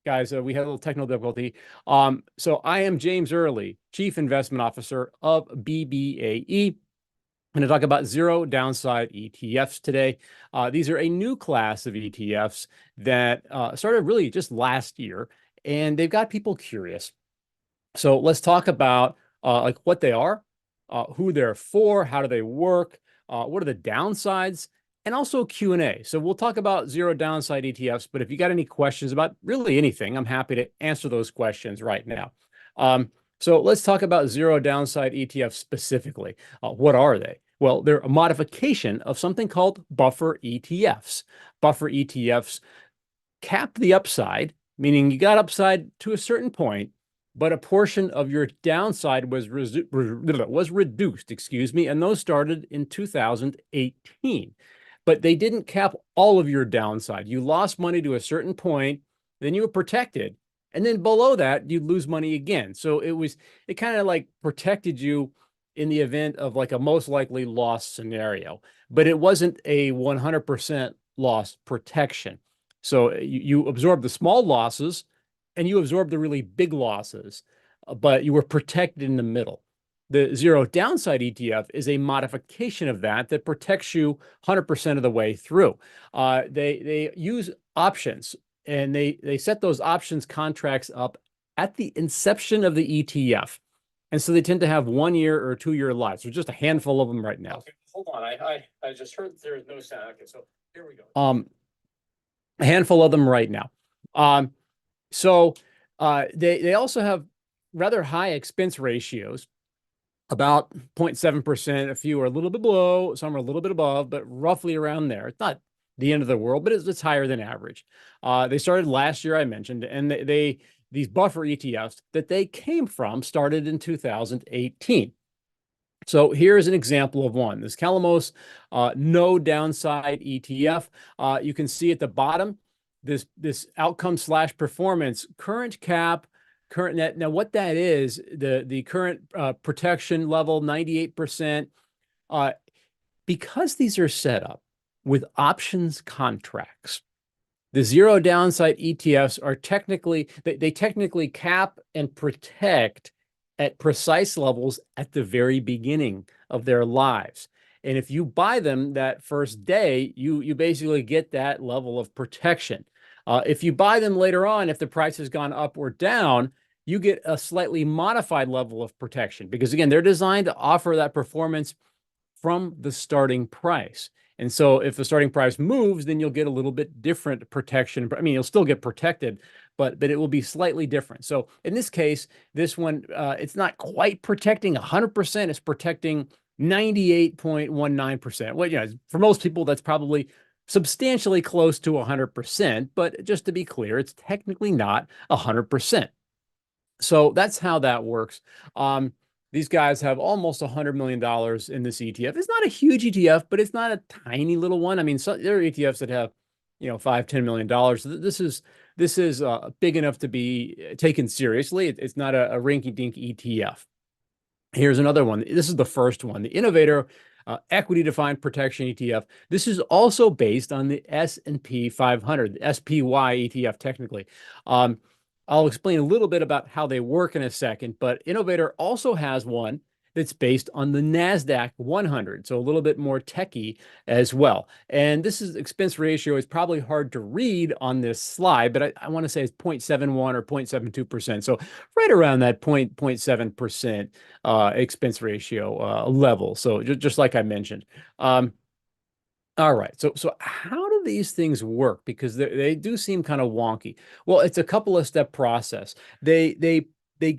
guys, we had a little technical difficulty. So I am James Early, Chief Investment Officer of BBAE. I'm going to talk about zero downside ETFs today. These are a new class of ETFs that started really just last year, and they've got people curious. So let's talk about like what they are, who they're for, how do they work, what are the downsides, and also Q&A. So we'll talk about zero downside ETFs, but if you got any questions about really anything, I'm happy to answer those questions right now. So let's talk about zero downside ETFs specifically. What are they? Well, they're a modification of something called buffer ETFs. Buffer ETFs cap the upside, meaning you got upside to a certain point, but a portion of your downside was reduced, and those started in 2018. But they didn't cap all of your downside. You lost money to a certain point, then you were protected, and then below that, you'd lose money again. So it kind of like protected you in the event of like a most likely loss scenario, but it wasn't a 100% loss protection. So you absorbed the small losses and you absorbed the really big losses, but you were protected in the middle. The zero downside ETF is a modification of that protects you 100% of the way through. They use options, and they set those options contracts up at the inception of the ETF. And so they tend to have 1 year or 2 year lives. There's just a handful of them right now. Okay, hold on. I just heard there is no sound. Okay, so here we go. A handful of them right now. They also have rather high expense ratios, about 0.7%. A few are a little bit below, some are a little bit above, but roughly around there. It's not the end of the world, but it's higher than average. They started last year, I mentioned, and these buffer ETFs that they came from started in 2018. So here's an example of one. This Calamos no downside ETF. You can see at the bottom, this outcome / performance, current cap, current net. Now, what that is, the current protection level, 98%. Because these are set up with options contracts, the zero downside ETFs are they technically cap and protect at precise levels at the very beginning of their lives. And if you buy them that first day, you basically get that level of protection. If you buy them later on, if the price has gone up or down, you get a slightly modified level of protection, because again, they're designed to offer that performance from the starting price. And so if the starting price moves, then you'll get a little bit different protection. I mean, you'll still get protected, but it will be slightly different. So in this case, this one, it's not quite protecting 100%. It's protecting 98.19%. Well, you know, for most people, that's probably substantially close to 100%. But just to be clear, it's technically not 100%. So that's how that works. These guys have almost $100 million in this ETF. It's not a huge ETF, but it's not a tiny little one. I mean, there are ETFs that have, you know, $5–10 million. This is big enough to be taken seriously. It's not a rinky-dink ETF. Here's another one. This is the first one, the Innovator Equity Defined Protection ETF. This is also based on the S&P 500, the SPY ETF technically. I'll explain a little bit about how they work in a second, but Innovator also has one that's based on the NASDAQ 100, so a little bit more techy as well. And this expense ratio is probably hard to read on this slide, but I want to say it's 0.71 or 0.72%. So right around that 0.7% expense ratio level. So just like I mentioned. All right, so how do these things work? Because they do seem kind of wonky. Well, it's a couple of step process. They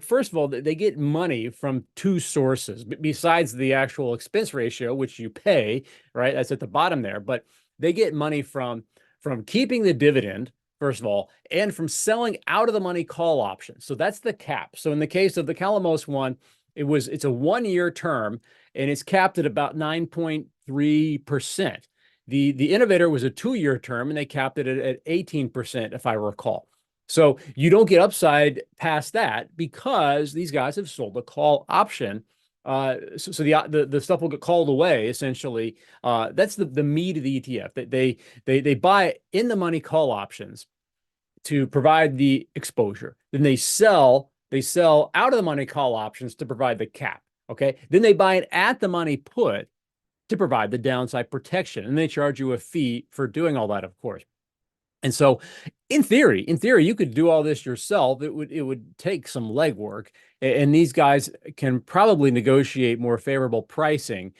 first of all, they get money from two sources besides the actual expense ratio, which you pay, right? That's at the bottom there. But they get money from keeping the dividend, first of all, and from selling out of the money call options. So that's the cap. So in the case of the Calamos one, it's a 1 year term, and it's capped at about 9.3%. The Innovator was a 2 year term, and they capped it at 18%, if I recall. So you don't get upside past that because these guys have sold a call option. So the stuff will get called away, essentially. That's the meat of the ETF. They buy in the money call options. to provide the exposure. Then they sell out of the money call options to provide the cap. Okay. Then they buy it at the money put to provide the downside protection. And they charge you a fee for doing all that, of course. And so in theory, you could do all this yourself. It would take some legwork. And these guys can probably negotiate more favorable pricing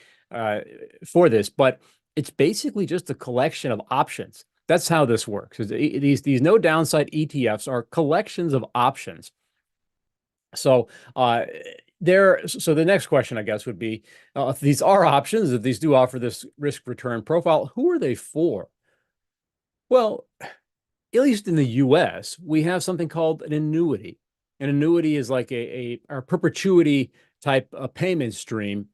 for this, but it's basically just a collection of options. That's how this works. These no downside ETFs are collections of options. So so the next question, I guess, would be, if these are options, if these do offer this risk return profile, who are they for? Well, at least in the US, we have something called an annuity. An annuity is like a perpetuity type of payment stream.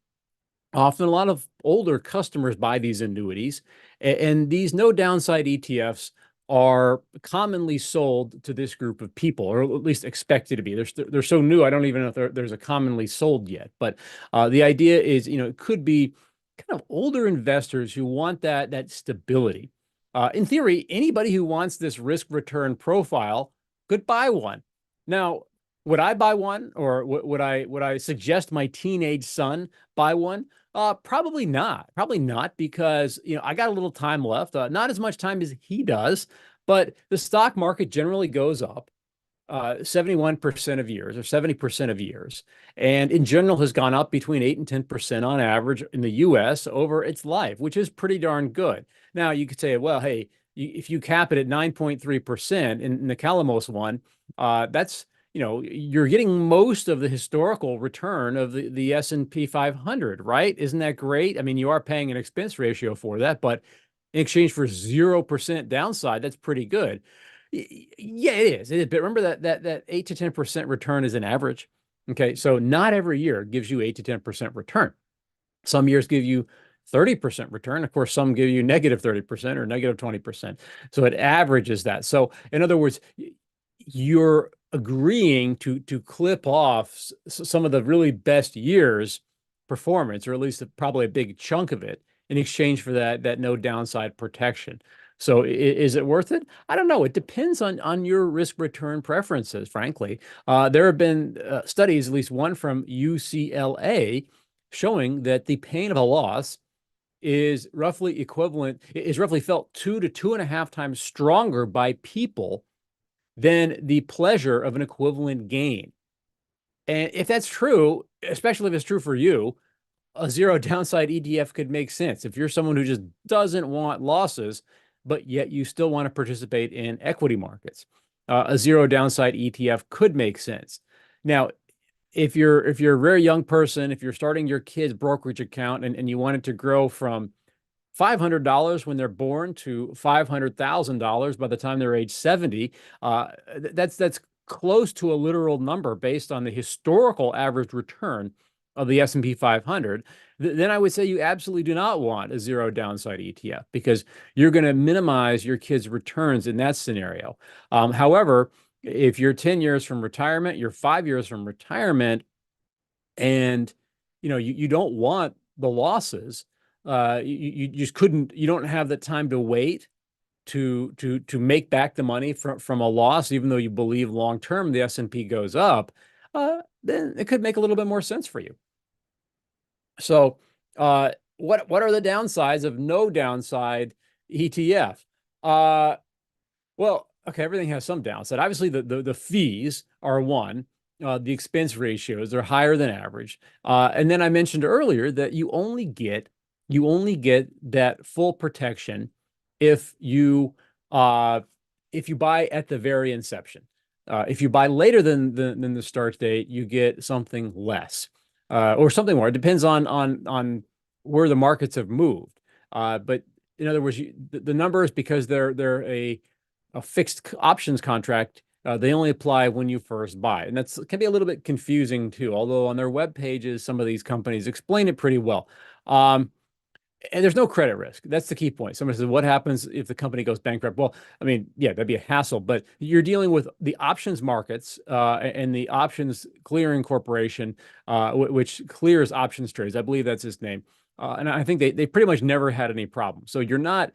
Often a lot of older customers buy these annuities, and these no downside ETFs are commonly sold to this group of people, or at least expected to be. They're so new, I don't even know if there's a commonly sold yet. But the idea is, it could be kind of older investors who want that stability. In theory, anybody who wants this risk return profile could buy one. Now, would I buy one, or would I suggest my teenage son buy one? Probably not. Probably not, because I got a little time left. Not as much time as he does, but the stock market generally goes up 71% of years, or 70% of years, and in general has gone up between 8 and 10% on average in the US over its life, which is pretty darn good. Now, you could say, well, hey, if you cap it at 9.3% in the Calamos one, that's, you're getting most of the historical return of the S&P 500, right? Isn't that great? I mean, you are paying an expense ratio for that, but in exchange for 0% downside, that's pretty good. Yeah, it is. But remember that 8 to 10% return is an average. Okay, so not every year gives you 8 to 10% return. Some years give you 30% return. Of course, some give you negative 30% or negative 20%. So it averages that. So in other words, you're agreeing to clip off some of the really best years' performance, or at least probably a big chunk of it, in exchange for that no downside protection. So is it worth it? I don't know. It depends on your risk return preferences, frankly. There have been studies, at least one from UCLA, showing that the pain of a loss is roughly felt 2 to 2.5 times stronger by people than the pleasure of an equivalent gain. And if that's true, especially if it's true for you, a zero downside ETF could make sense. If you're someone who just doesn't want losses, but yet you still want to participate in equity markets, a zero downside ETF could make sense. Now, if you're a very young person, if you're starting your kid's brokerage account and you want it to grow from $500 when they're born to $500,000 by the time they're age 70, that's close to a literal number based on the historical average return of the S&P 500, then I would say you absolutely do not want a zero downside ETF, because you're going to minimize your kids' returns in that scenario. However, if you're 10 years from retirement, you're 5 years from retirement, and you don't want the losses, you just couldn't, you don't have the time to wait to make back the money from a loss, even though you believe long term the S&P goes up, then it could make a little bit more sense for you. So what are the downsides of no downside ETF? Well, okay, everything has some downside. Obviously, the fees are one. The expense ratios are higher than average. And then I mentioned earlier that you only get that full protection if you buy at the very inception. If you buy later than the start date, you get something less, or something more. It depends on where the markets have moved. But in other words, the numbers, because they're a fixed options contract, they only apply when you first buy. And that's can be a little bit confusing too, although on their web pages, some of these companies explain it pretty well. And there's no credit risk. That's the key point. Somebody says, what happens if the company goes bankrupt? Well, I mean, yeah, that'd be a hassle, but you're dealing with the options markets and the options clearing corporation, which clears options trades. I believe that's his name. And I think they pretty much never had any problems. So you're not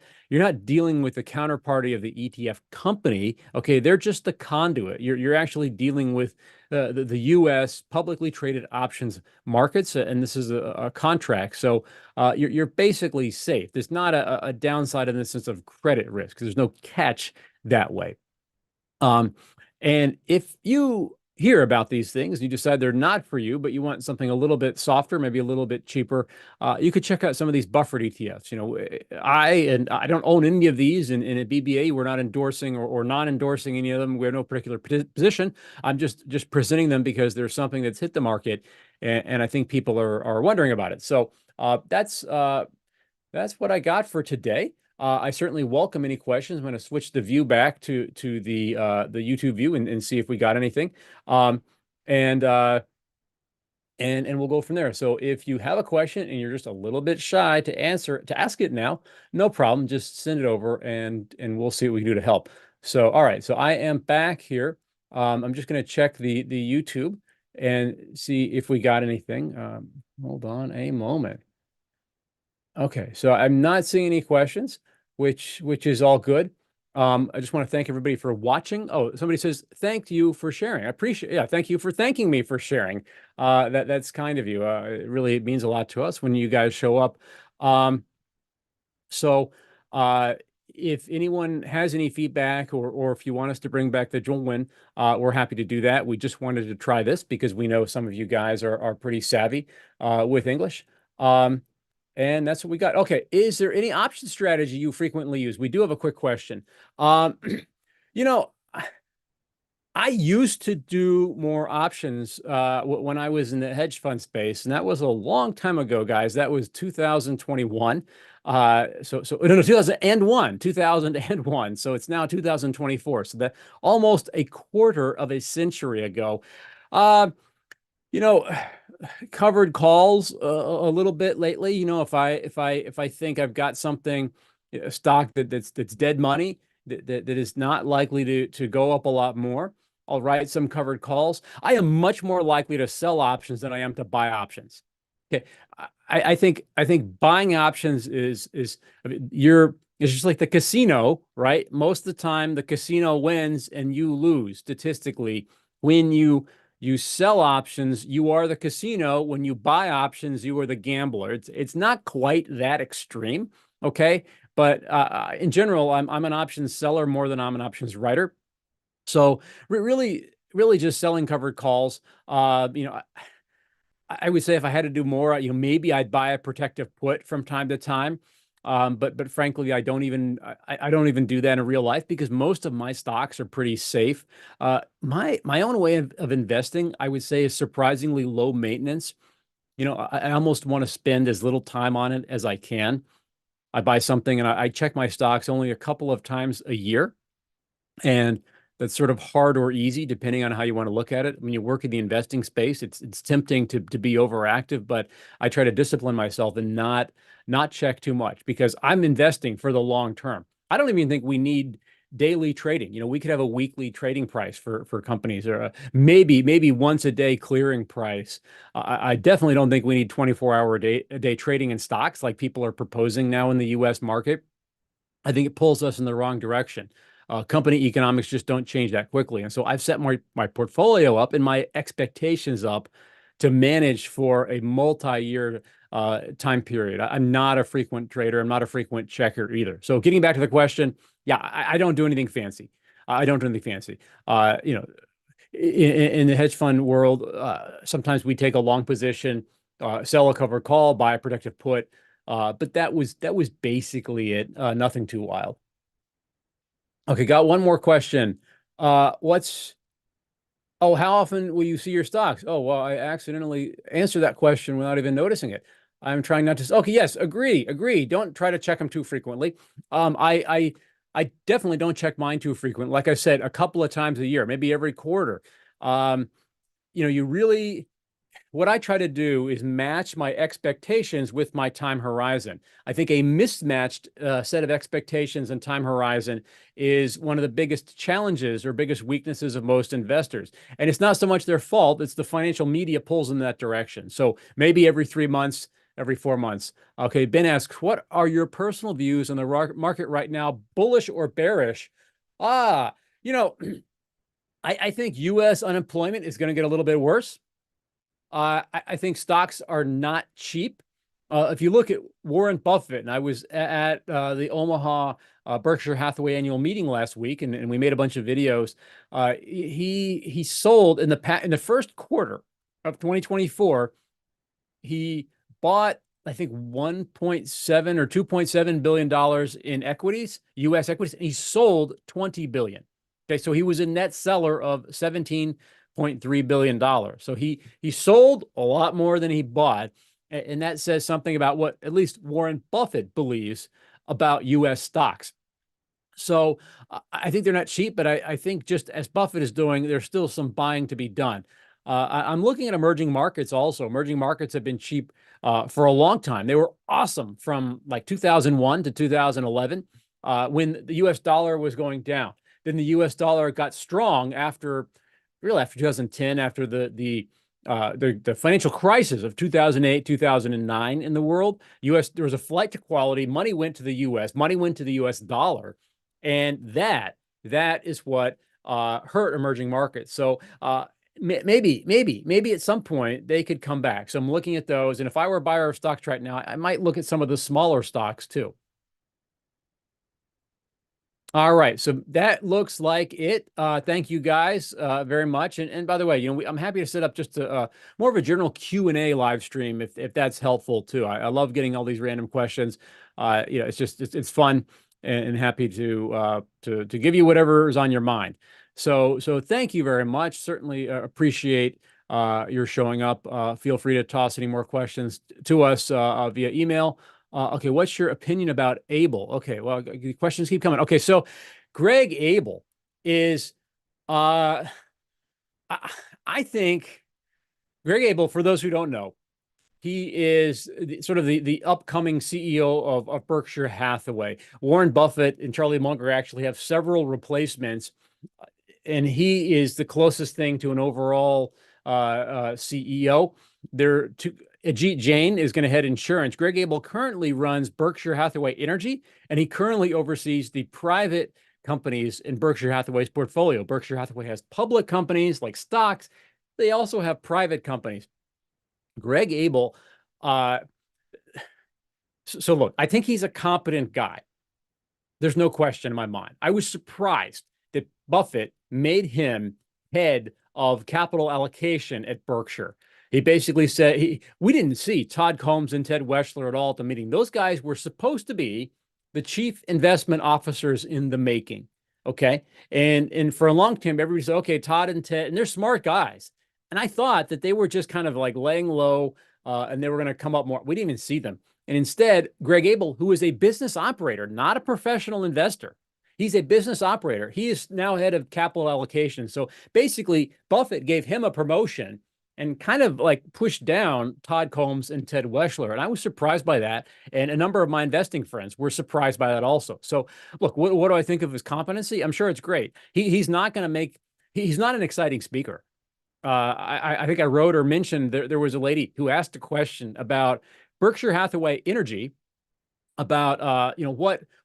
dealing with the counterparty of the ETF company. Okay, they're just the conduit. You're actually dealing with the U.S. publicly traded options markets, and this is a contract. So you're basically safe. There's not a downside in the sense of credit risk. There's no catch that way. And if you hear about these things and you decide they're not for you, but you want something a little bit softer, maybe a little bit cheaper, you could check out some of these buffered ETFs. You know, I don't own any of these, and at BBA we're not endorsing or non-endorsing any of them. We have no particular position. I'm just presenting them because there's something that's hit the market, and I think people are wondering about it. So that's what I got for today. I certainly welcome any questions. I'm going to switch the view back to the YouTube view and see if we got anything, and we'll go from there. So if you have a question and you're just a little bit shy to ask it now, no problem. Just send it over and we'll see what we can do to help. So all right, so I am back here. I'm just going to check the YouTube and see if we got anything. Hold on a moment. Okay, so I'm not seeing any questions, which is all good. I just want to thank everybody for watching. Oh, somebody says, thank you for sharing. I appreciate, yeah, thank you for thanking me for sharing. That's kind of you. It really means a lot to us when you guys show up. So if anyone has any feedback or if you want us to bring back the Jungwin, we're happy to do that. We just wanted to try this because we know some of you guys are pretty savvy with English. And that's what we got. Okay. Is there any option strategy you frequently use? We do have a quick question. You know, I used to do more options when I was in the hedge fund space, and that was a long time ago, guys. That was 2021. No, 2001. So it's now 2024. So that almost a quarter of a century ago. You know, covered calls a little bit lately. You know, if I think I've got something, a stock that's dead money that is not likely to go up a lot more, I'll write some covered calls. I am much more likely to sell options than I am to buy options. Okay, I think buying options is I mean, it's just like the casino, right? Most of the time, the casino wins and you lose statistically. When you sell options, you are the casino. When you buy options, you are the gambler. It's not quite that extreme, okay? But in general, I'm an options seller more than I'm an options writer. So really just selling covered calls. You know, I would say if I had to do more, you know, maybe I'd buy a protective put from time to time. But frankly, I don't even do that in real life because most of my stocks are pretty safe. My own way of investing, I would say, is surprisingly low maintenance. You know, I almost want to spend as little time on it as I can. I buy something and I check my stocks only a couple of times a year, and that's sort of hard or easy depending on how you want to look at it. When you work in the investing space, it's tempting to be overactive, but I try to discipline myself and not check too much because I'm investing for the long term. I don't even think we need daily trading. You know, we could have a weekly trading price for companies, or maybe once a day clearing price. I definitely don't think we need 24-hour a day trading in stocks like people are proposing now in the U.S. market. I think it pulls us in the wrong direction. Company economics just don't change that quickly. And so I've set my portfolio up and my expectations up to manage for a multi-year time period. I'm not a frequent trader. I'm not a frequent checker either. So getting back to the question, yeah, I don't do anything fancy. I don't do anything fancy. You know, in the hedge fund world, sometimes we take a long position, sell a covered call, buy a protective put. But that was basically it. Nothing too wild. Okay, got one more question. How often will you see your stocks? Oh, well, I accidentally answered that question without even noticing it. I'm trying not to. Okay, yes, agree. Don't try to check them too frequently. I definitely don't check mine too frequent. Like I said, a couple of times a year, maybe every quarter. You know, what I try to do is match my expectations with my time horizon. I think a mismatched set of expectations and time horizon is one of the biggest challenges or biggest weaknesses of most investors. And it's not so much their fault, it's the financial media pulls in that direction. So maybe every 3 months, every 4 months. Okay, Ben asks, what are your personal views on the market right now, bullish or bearish? You know, I think U.S. unemployment is going to get a little bit worse. I think stocks are not cheap. If you look at Warren Buffett, and I was at the Omaha Berkshire Hathaway annual meeting last week, and we made a bunch of videos. He sold in the first quarter of 2024. He bought, I think, $1.7 or $2.7 billion in equities, U.S. equities, and he sold $20 billion. Okay, so he was a net seller of $17.3 billion. So he sold a lot more than he bought. And that says something about what at least Warren Buffett believes about U.S. stocks. So I think they're not cheap, but I think just as Buffett is doing, there's still some buying to be done. I'm looking at emerging markets also. Emerging markets have been cheap for a long time. They were awesome from like 2001 to 2011 when the U.S. dollar was going down. Then the U.S. dollar got strong after 2010, after the financial crisis of 2008, 2009 in the world. There was a flight to quality. Money went to the U.S. Money went to the U.S. dollar, and that is what hurt emerging markets. So maybe at some point they could come back. So I'm looking at those, and if I were a buyer of stocks right now, I might look at some of the smaller stocks too. All right, so that looks like it. Thank you guys very much. And by the way, I'm happy to set up just more of a general Q&A live stream if that's helpful too. I love getting all these random questions. It's fun and happy to give you whatever is on your mind. So thank you very much. Certainly appreciate your showing up. Feel free to toss any more questions to us via email. Okay, what's your opinion about Abel? Okay, well, the questions keep coming. Okay, so Greg Abel is, I think Greg Abel, for those who don't know, he is sort of the upcoming CEO of Berkshire Hathaway. Warren Buffett and Charlie Munger actually have several replacements, and he is the closest thing to an overall CEO. Ajit Jain is going to head insurance. Greg Abel currently runs Berkshire Hathaway Energy, and he currently oversees the private companies in Berkshire Hathaway's portfolio. Berkshire Hathaway has public companies like stocks. They also have private companies. Greg Abel, so look, I think he's a competent guy. There's no question in my mind. I was surprised that Buffett made him head of capital allocation at Berkshire. He basically said, we didn't see Todd Combs and Ted Weschler at all at the meeting. Those guys were supposed to be the chief investment officers in the making, okay? And for a long time, everybody said, okay, Todd and Ted, and they're smart guys. And I thought that they were just kind of like laying low and they were going to come up more. We didn't even see them. And instead, Greg Abel, who is a business operator, not a professional investor, he's a business operator. He is now head of capital allocation. So basically, Buffett gave him a promotion and kind of like pushed down Todd Combs and Ted Weschler. And I was surprised by that. And a number of my investing friends were surprised by that also. So look, what do I think of his competency? I'm sure it's great. He's not going to he's not an exciting speaker. I think I wrote or mentioned there was a lady who asked a question about Berkshire Hathaway Energy, about,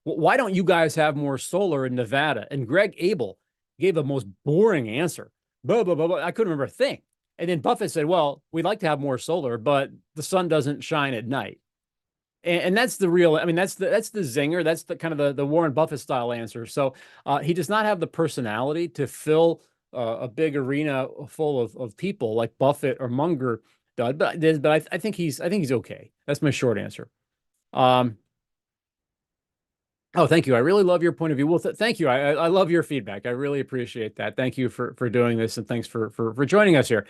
why don't you guys have more solar in Nevada? And Greg Abel gave a most boring answer. Blah, blah, blah, blah. I couldn't remember a thing. And then Buffett said, well, we'd like to have more solar, but the sun doesn't shine at night. And that's the real, that's the zinger. That's the kind of the Warren Buffett style answer. So he does not have the personality to fill a big arena full of people like Buffett or Munger does. But I think he's okay. That's my short answer. Oh, thank you. I really love your point of view. Well, thank you. I love your feedback. I really appreciate that. Thank you for doing this, and thanks for joining us here.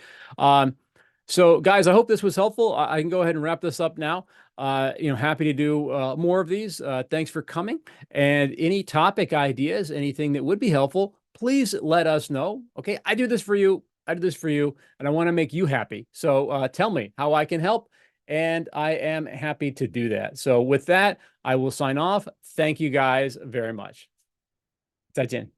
So guys, I hope this was helpful. I can go ahead and wrap this up now. Happy to do more of these. Thanks for coming. And any topic ideas, anything that would be helpful, please let us know. Okay, I do this for you. I do this for you, and I want to make you happy. So tell me how I can help, and I am happy to do that. So with that, I will sign off. Thank you guys very much. 再见。